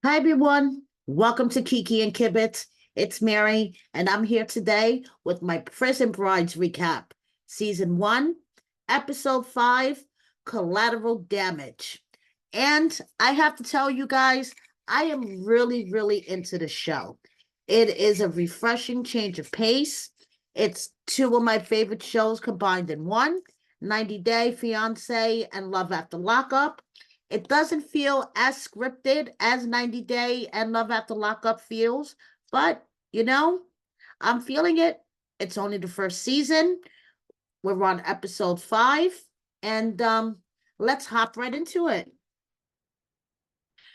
Hi, everyone. Welcome to Kiki and Kibbitz. It's Mary, and I'm here today with my Prison Brides recap. Season 1, Episode 5, Collateral Damage. And I have to tell you guys, I am really, really into the show. It is a refreshing change of pace. It's two of my favorite shows combined in one, 90 Day Fiancé and Love After Lockup. It doesn't feel as scripted as 90 Day and Love After Lockup feels, but I'm feeling it. It's only the first season. We're on episode 5, and let's hop right into it.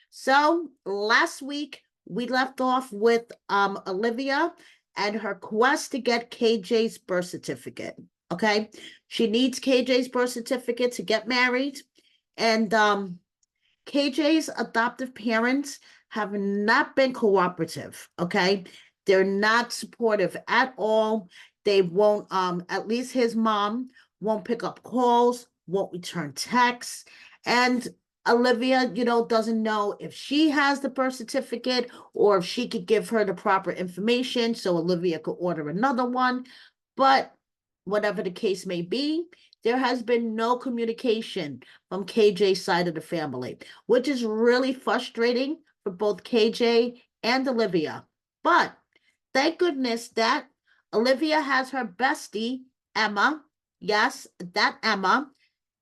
So last week we left off with Olivia and her quest to get KJ's birth certificate. Okay, she needs KJ's birth certificate to get married, and KJ's adoptive parents have not been cooperative, okay? They're not supportive at all. They won't, at least his mom won't pick up calls, won't return texts. And Olivia, doesn't know if she has the birth certificate or if she could give her the proper information so Olivia could order another one. But whatever the case may be, there has been no communication from KJ's side of the family, which is really frustrating for both KJ and Olivia. But thank goodness that Olivia has her bestie, Emma. Yes, that Emma.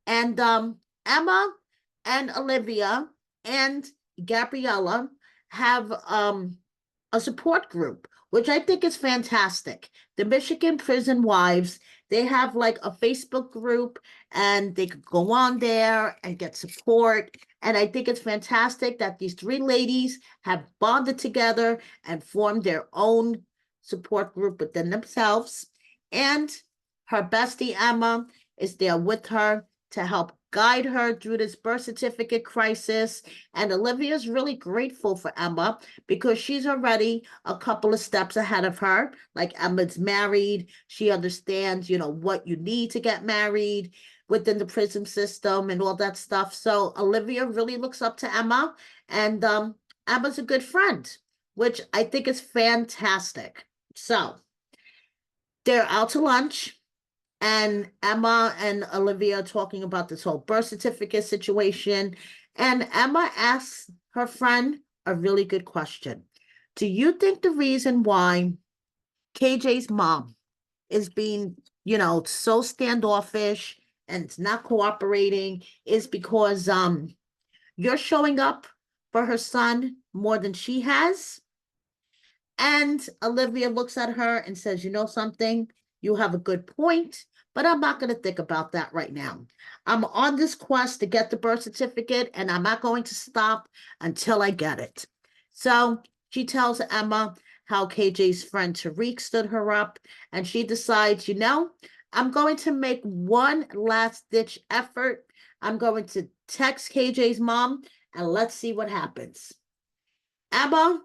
And Emma and Olivia and Gabriella have a support group, which I think is fantastic. The Michigan Prison Wives, they have like a Facebook group and they could go on there and get support. And I think it's fantastic that these three ladies have bonded together and formed their own support group within themselves. And her bestie, Emma, is there with her to help guide her through this birth certificate crisis. And Olivia is really grateful for Emma because she's already a couple of steps ahead of her. Like Emma's married, she understands, what you need to get married within the prison system and all that stuff. So Olivia really looks up to Emma, and Emma's a good friend, which I think is fantastic. So they're out to lunch, and Emma and Olivia are talking about this whole birth certificate situation. And Emma asks her friend a really good question. Do you think the reason why KJ's mom is being, so standoffish and not cooperating is because you're showing up for her son more than she has? And Olivia looks at her and says, you know something? You have a good point, but I'm not going to think about that right now. I'm on this quest to get the birth certificate, and I'm not going to stop until I get it. So she tells Emma how KJ's friend Tariq stood her up, and she decides, I'm going to make one last ditch effort. I'm going to text KJ's mom, and let's see what happens. Emma,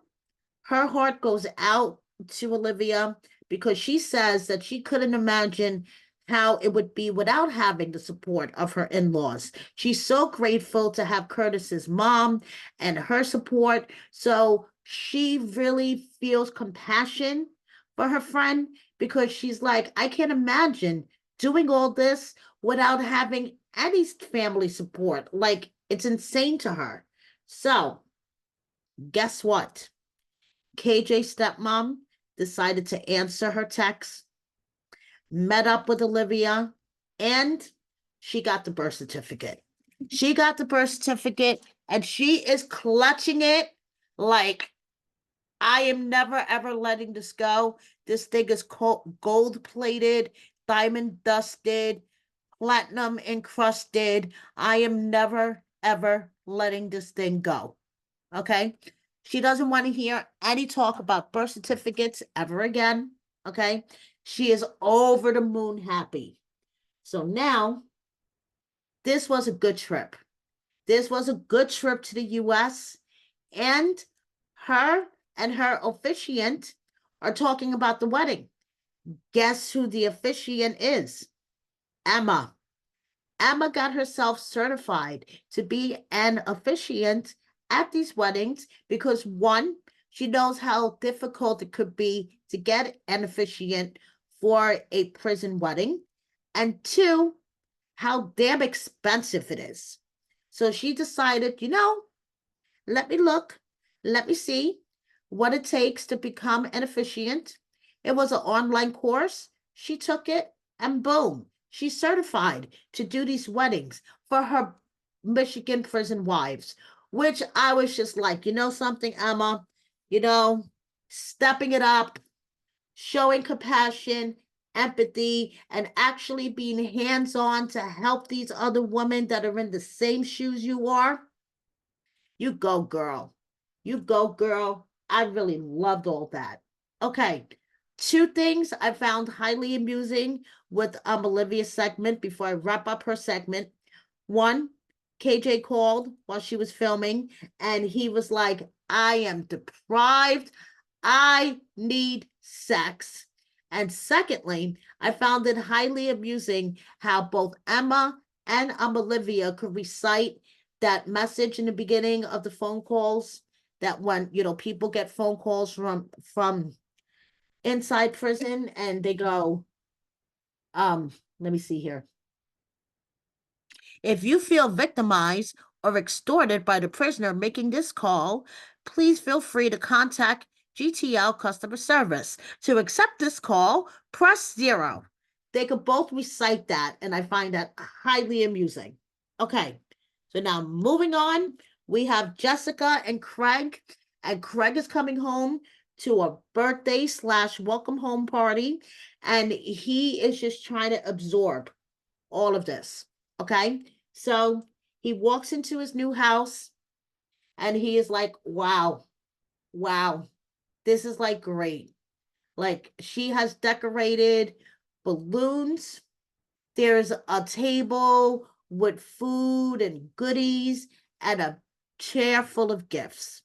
her heart goes out to Olivia because she says that she couldn't imagine how it would be without having the support of her in-laws. She's so grateful to have Curtis's mom and her support. So she really feels compassion for her friend because she's like, I can't imagine doing all this without having any family support. Like, it's insane to her. So, guess what? KJ's stepmom decided to answer her text, met up with Olivia, and she got the birth certificate. She got the birth certificate and she is clutching it like, I am never ever letting this go. This thing is gold plated, diamond dusted, platinum encrusted. I am never ever letting this thing go. Okay. She doesn't want to hear any talk about birth certificates ever again. Okay. She is over the moon happy. So now, this was a good trip. This was a good trip to the US. And her and her officiant are talking about the wedding. Guess who the officiant is? Emma. Emma got herself certified to be an officiant at these weddings because one, she knows how difficult it could be to get an officiant for a prison wedding, and two, how damn expensive it is. So she decided, let me look, let me see what it takes to become an officiant. It was an online course. She took it and boom, she's certified to do these weddings for her Michigan prison wives, which I was just like, something, Emma, you know, stepping it up, showing compassion, empathy, and actually being hands on to help these other women that are in the same shoes you are. You go, girl. You go, girl. I really loved all that. Okay. Two things I found highly amusing with Olivia's segment before I wrap up her segment. One, KJ called while she was filming, and he was like, I am deprived. I need sex. And secondly, I found it highly amusing how both Emma and Olivia could recite that message in the beginning of the phone calls, that when people get phone calls from inside prison and they go, let me see here. If you feel victimized or extorted by the prisoner making this call, please feel free to contact GTL customer service. To accept this call, press 0. They could both recite that, and I find that highly amusing. Okay, so now moving on, we have Jessica and Craig is coming home to a birthday / welcome home party, and he is just trying to absorb all of this. Okay, so he walks into his new house and he is like, wow, this is like great. Like, she has decorated balloons. There's a table with food and goodies and a chair full of gifts.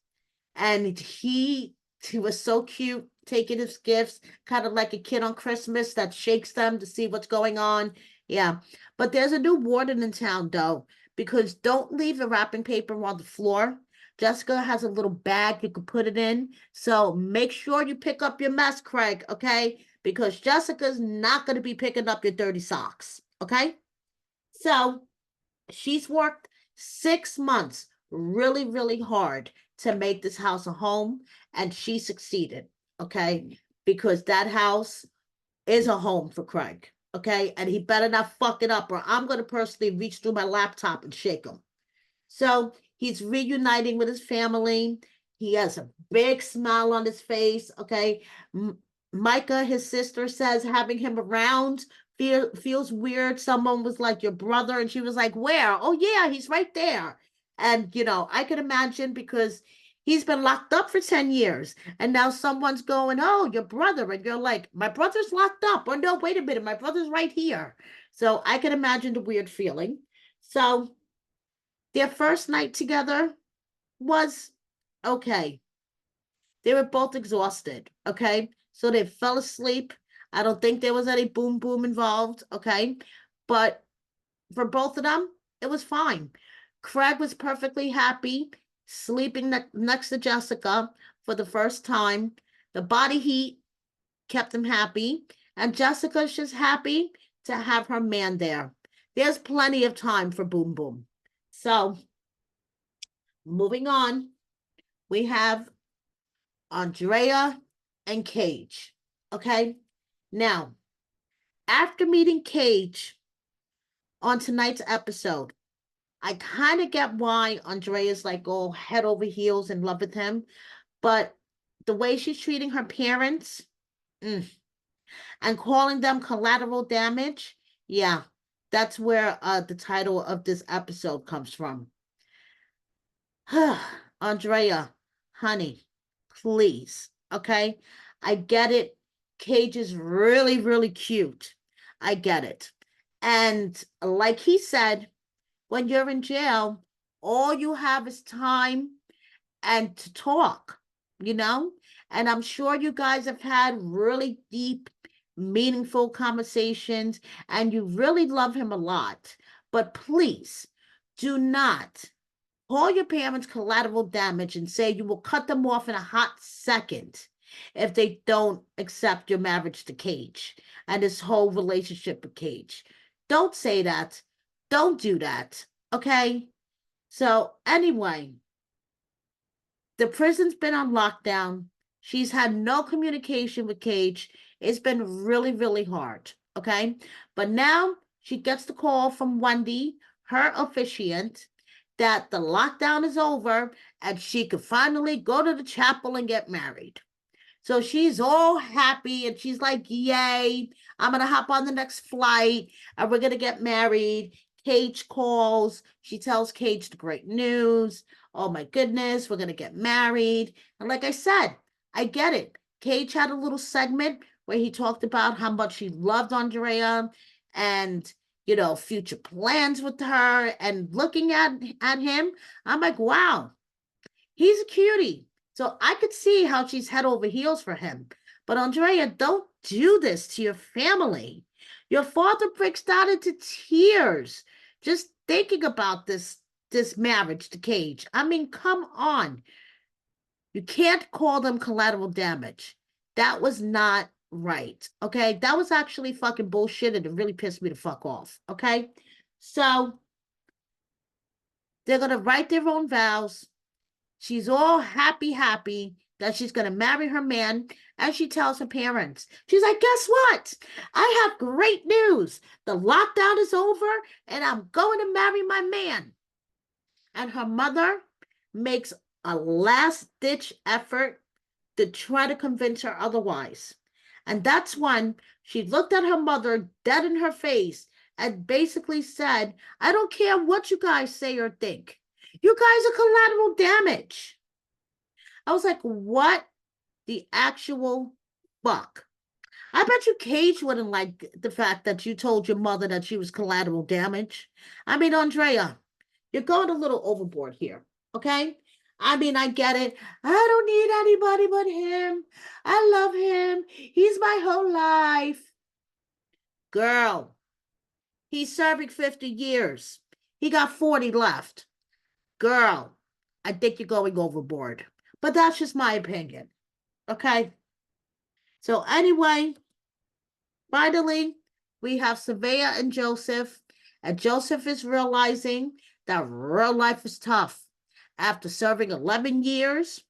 And he was so cute taking his gifts, kind of like a kid on Christmas that shakes them to see what's going on. Yeah. But there's a new warden in town, though, because don't leave the wrapping paper on the floor. Jessica has a little bag you can put it in. So make sure you pick up your mess, Craig, okay? Because Jessica's not going to be picking up your dirty socks, okay? So she's worked 6 months really, really hard to make this house a home, and she succeeded, okay? Because that house is a home for Craig, okay? And he better not fuck it up, or I'm going to personally reach through my laptop and shake him. So he's reuniting with his family. He has a big smile on his face, okay? Micah, his sister, says having him around feels weird. Someone was like, your brother, and she was like, where? Oh yeah, he's right there. And I can imagine, because he's been locked up for 10 years, and now someone's going, oh, your brother, and you're like, my brother's locked up. Oh no, wait a minute, my brother's right here. So I can imagine the weird feeling. So their first night together was okay. They were both exhausted, okay? So they fell asleep. I don't think there was any boom boom involved, okay? But for both of them, it was fine. Craig was perfectly happy sleeping next to Jessica for the first time. The body heat kept him happy, and Jessica's just happy to have her man there. There's plenty of time for boom boom. So, moving on, we have Andrea and Cage. Okay. Now, after meeting Cage on tonight's episode, I kind of get why Andrea's like all head over heels in love with him. But the way she's treating her parents and calling them collateral damage, yeah, that's where the title of this episode comes from. Andrea, honey, please, okay? I get it. Cage is really, really cute. I get it. And like he said, when you're in jail, all you have is time and to talk, you know? And I'm sure you guys have had really deep, meaningful conversations, and you really love him a lot. But please do not Call your parents collateral damage and say you will cut them off in a hot second if they don't accept your marriage to Cage and this whole relationship with Cage. Don't say that. Don't do that. Okay? So, anyway, the prison's been on lockdown. She's had no communication with Cage. It's been really, really hard. Okay? But now she gets the call from Wendy, her officiant, that the lockdown is over and she could finally go to the chapel and get married. So she's all happy and she's like, yay, I'm going to hop on the next flight and we're going to get married. Cage calls. She tells Cage the great news. Oh my goodness, we're going to get married. And like I said, I get it. Cage had a little segment where he talked about how much he loved Andrea and, you know, future plans with her. And looking at him, I'm like, wow, he's a cutie. So I could see how she's head over heels for him. But Andrea, don't do this to your family. Your father breaks down into tears just thinking about this marriage to Cage. I mean, come on. You can't call them collateral damage. That was not right. Okay? That was actually fucking bullshit and it really pissed me the fuck off. Okay? So they're gonna write their own vows. She's all happy that she's going to marry her man. And she tells her parents, she's like, guess what? I have great news. The lockdown is over and I'm going to marry my man. And her mother makes a last ditch effort to try to convince her otherwise. And that's when she looked at her mother dead in her face and basically said, I don't care what you guys say or think. You guys are collateral damage. I was like, what the actual fuck? I bet you Cage wouldn't like the fact that you told your mother that she was collateral damage. I mean, Andrea, you're going a little overboard here, okay? I mean, I get it. I don't need anybody but him. I love him. He's my whole life. Girl, he's serving 50 years. He got 40 left. Girl, I think you're going overboard. But that's just my opinion. Okay. So anyway, finally, we have Savea and Joseph. And Joseph is realizing that real life is tough. After serving 11 years,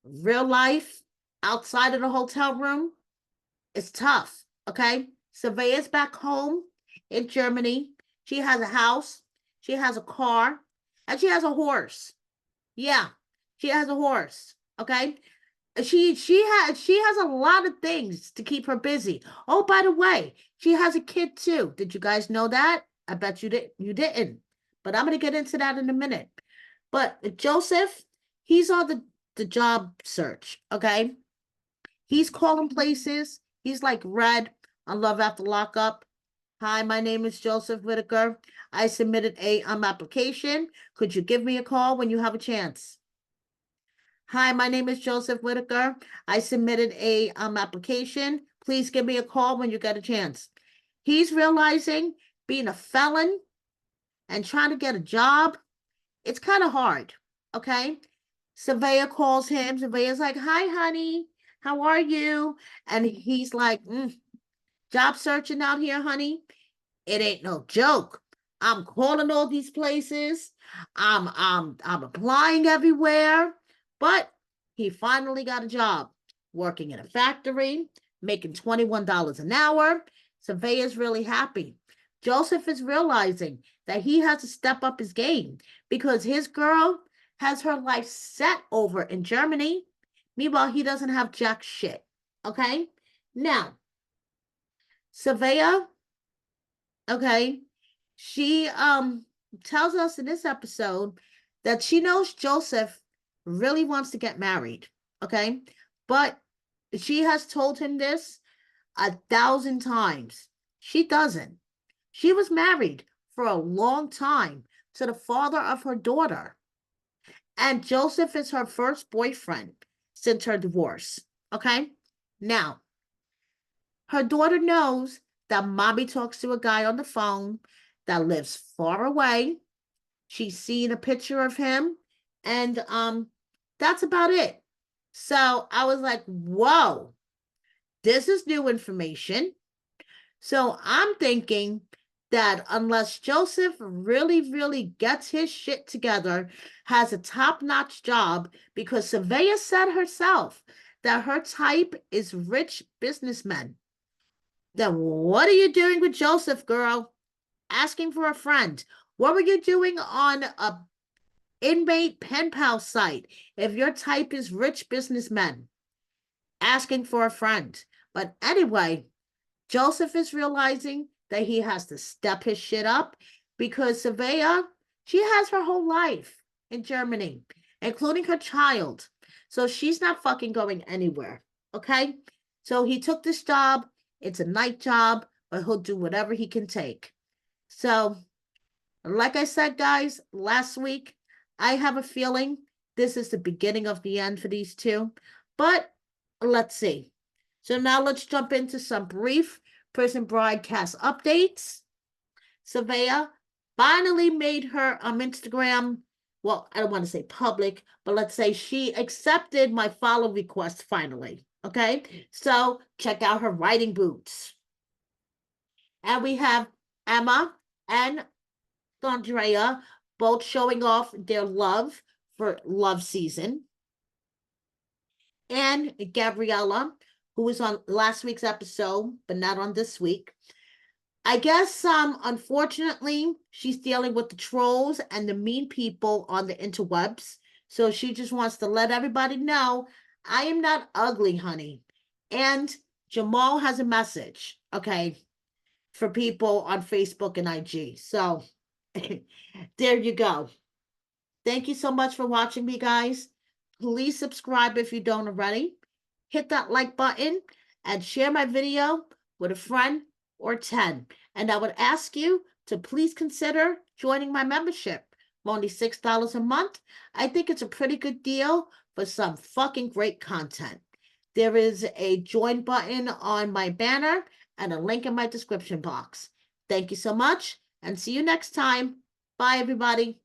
real life outside of the hotel room is tough. Okay. Savea's back home in Germany. She has a house. She has a car. And she has a horse. Yeah, she has a horse. Okay. She has a lot of things to keep her busy. Oh, by the way, she has a kid too. Did you guys know that? I bet you didn't. But I'm gonna get into that in a minute. But Joseph, he's on the job search. Okay. He's calling places. He's like Red on Love After Lockup. Hi, my name is Joseph Whitaker. I submitted a application. Could you give me a call when you have a chance? Hi, my name is Joseph Whitaker. I submitted a application. Please give me a call when you get a chance. He's realizing being a felon and trying to get a job, it's kind of hard. Okay. Savea calls him. Savea's like, hi, honey. How are you? And he's like, job searching out here, honey. It ain't no joke. I'm calling all these places. I'm applying everywhere. But he finally got a job working in a factory, making $21 an hour. Savea's really happy. Joseph is realizing that he has to step up his game because his girl has her life set over in Germany. Meanwhile, he doesn't have jack shit. Okay? Now, Savea, okay, she tells us in this episode that she knows Joseph really wants to get married, okay? But she has told him this 1,000 times. She doesn't. She was married for a long time to the father of her daughter. And Joseph is her first boyfriend since her divorce, okay? Now, her daughter knows that mommy talks to a guy on the phone that lives far away. She's seen a picture of him, and that's about it. So I was like, whoa, this is new information. So I'm thinking that unless Joseph really, really gets his shit together, has a top-notch job, because Savea said herself that her type is rich businessmen. Then what are you doing with Joseph, girl? Asking for a friend. What were you doing on a inmate pen pal site if your type is rich businessmen? Asking for a friend. But anyway, Joseph is realizing that he has to step his shit up, because Savea, she has her whole life in Germany, including her child. So she's not fucking going anywhere. Okay? So he took this job. It's a night job, but he'll do whatever he can take. So, like I said, guys, last week, I have a feeling this is the beginning of the end for these two. But let's see. So now let's jump into some brief Prison Broadcast updates. Savea finally made her Instagram, well, I don't want to say public, but let's say she accepted my follow request finally. Okay, so check out her riding boots. And we have Emma and Andrea both showing off their love for love season. And Gabriella, who was on last week's episode, but not on this week. I guess unfortunately she's dealing with the trolls and the mean people on the interwebs. So she just wants to let everybody know I am not ugly, honey. And Jamal has a message, okay, for people on Facebook and IG. So there you go. Thank you so much for watching me, guys. Please subscribe if you don't already. Hit that like button and share my video with a friend or 10. And I would ask you to please consider joining my membership. Only $6 a month. I think it's a pretty good deal for some fucking great content. There is a join button on my banner and a link in my description box. Thank you so much, and see you next time. Bye, everybody.